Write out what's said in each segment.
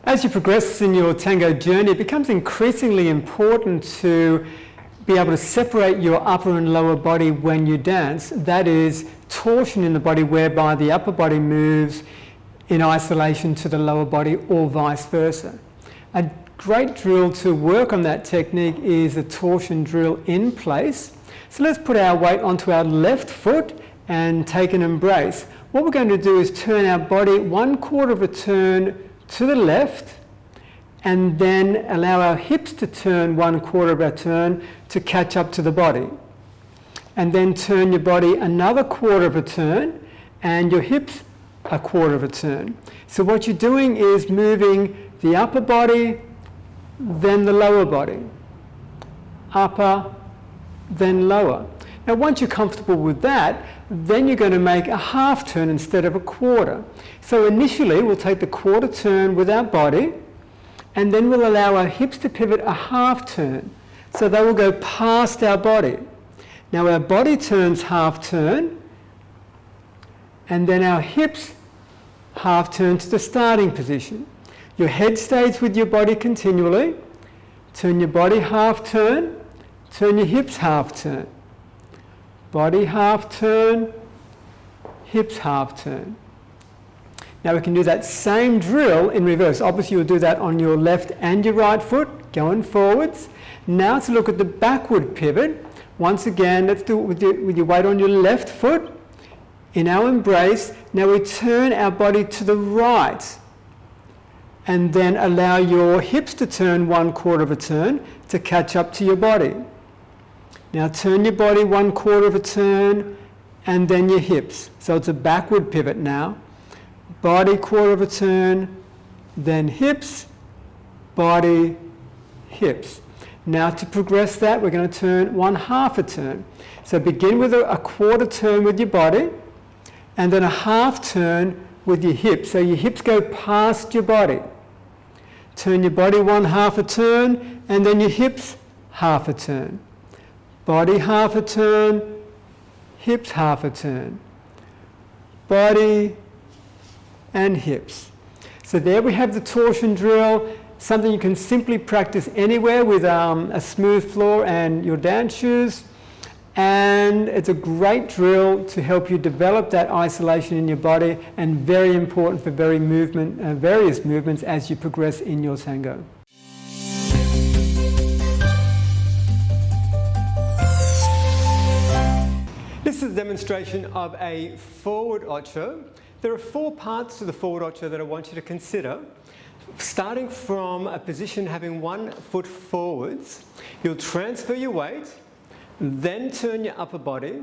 As you progress in your tango journey, it becomes increasingly important to be able to separate your upper and lower body when you dance. That is torsion in the body, whereby the upper body moves in isolation to the lower body or vice versa. A great drill to work on that technique is a torsion drill in place. So let's put our weight onto our left foot and take an embrace. What we're going to do is turn our body 1/4 of a turn to the left, and then allow our hips to turn 1/4 of a turn to catch up to the body. And then turn your body another 1/4 of a turn, and your hips 1/4 of a turn. So what you're doing is moving the upper body, then the lower body. Upper, then lower. Now once you're comfortable with that, then you're going to make a half turn instead of a 1/4. So initially we'll take the 1/4 turn with our body, and then we'll allow our hips to pivot a half turn. So they will go past our body. Now our body turns half turn, and then our hips half turn to the starting position. Your head stays with your body continually. Turn your body half turn, turn your hips half turn. Body half turn, hips half turn. Now we can do that same drill in reverse. Obviously you'll do that on your left and your right foot, going forwards. Now to look at the backward pivot. Once again, let's do it with your weight on your left foot. In our embrace, now we turn our body to the right, and then allow your hips to turn 1/4 of a turn to catch up to your body. Now turn your body 1/4 of a turn, and then your hips. So it's a backward pivot now. Body 1/4 of a turn, then hips, body, hips. Now to progress that, we're going to turn 1/2 a turn. So begin with a 1/4 turn with your body, and then a half turn with your hips. So your hips go past your body. Turn your body 1/2 a turn, and then your hips half a turn. Body half a turn, hips half a turn. Body and hips. So there we have the torsion drill, something you can simply practice anywhere with a smooth floor and your dance shoes. And it's a great drill to help you develop that isolation in your body, and very important for various movements as you progress in your tango. This is a demonstration of a forward Ocho. There are 4 parts to the forward Ocho that I want you to consider. Starting from a position having 1 foot forwards, you'll transfer your weight, then turn your upper body,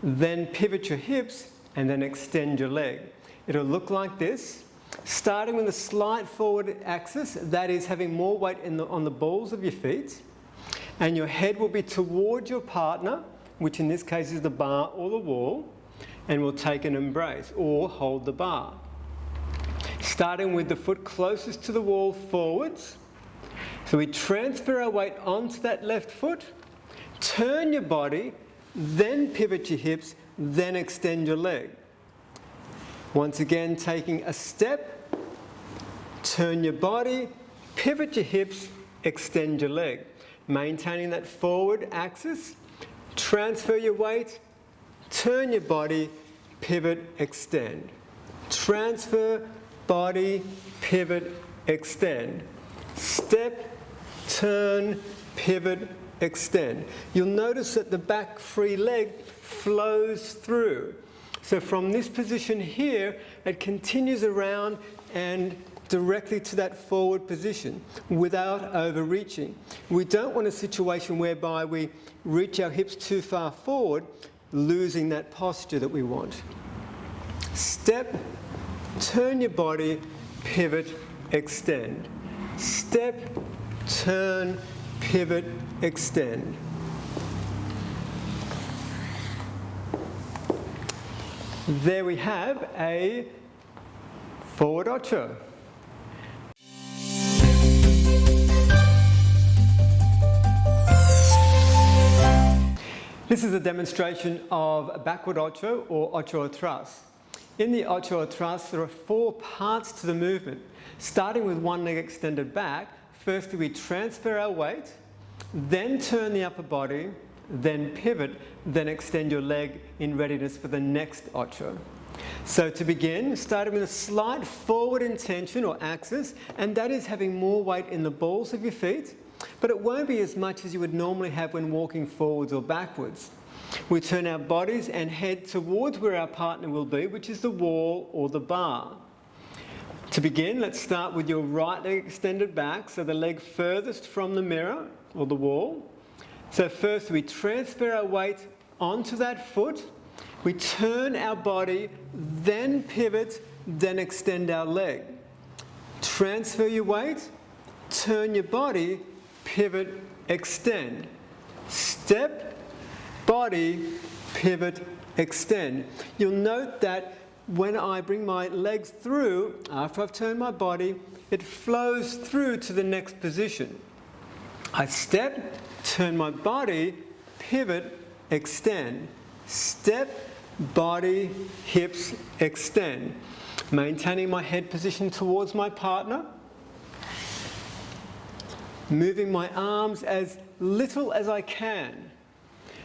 then pivot your hips, and then extend your leg. It'll look like this, starting with a slight forward axis, that is having more weight on the balls of your feet, and your head will be toward your partner, which in this case is the bar or the wall, and we'll take an embrace or hold the bar. Starting with the foot closest to the wall forwards, so we transfer our weight onto that left foot, turn your body, then pivot your hips, then extend your leg. Once again, taking a step, turn your body, pivot your hips, extend your leg. Maintaining that forward axis, transfer your weight, turn your body, pivot, extend. Transfer, body, pivot, extend. Step, turn, pivot, extend. You'll notice that the back free leg flows through. So from this position here, it continues around and directly to that forward position without overreaching. We don't want a situation whereby we reach our hips too far forward, losing that posture that we want. Step, turn your body, pivot, extend. Step, turn, pivot, extend. There we have a forward Ocho. This is a demonstration of a backward Ocho or Ocho Atras. In the Ocho Atras, there are 4 parts to the movement. Starting with one leg extended back, firstly we transfer our weight, then turn the upper body, then pivot, then extend your leg in readiness for the next Ocho. So to begin, starting with a slight forward intention or axis, and that is having more weight in the balls of your feet, but it won't be as much as you would normally have when walking forwards or backwards. We turn our bodies and head towards where our partner will be, which is the wall or the bar. To begin, let's start with your right leg extended back, so the leg furthest from the mirror or the wall. So first we transfer our weight onto that foot, we turn our body, then pivot, then extend our leg. Transfer your weight, turn your body, pivot, extend. Step, body, pivot, extend. You'll note that when I bring my legs through, after I've turned my body, it flows through to the next position. I step, turn my body, pivot, extend. Step, body, hips, extend. Maintaining my head position towards my partner. Moving my arms as little as I can.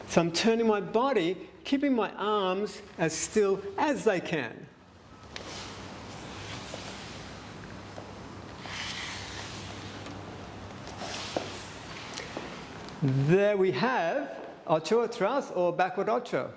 So I'm turning my body, keeping my arms as still as they can. There we have Ocho Atras or backward Ocho.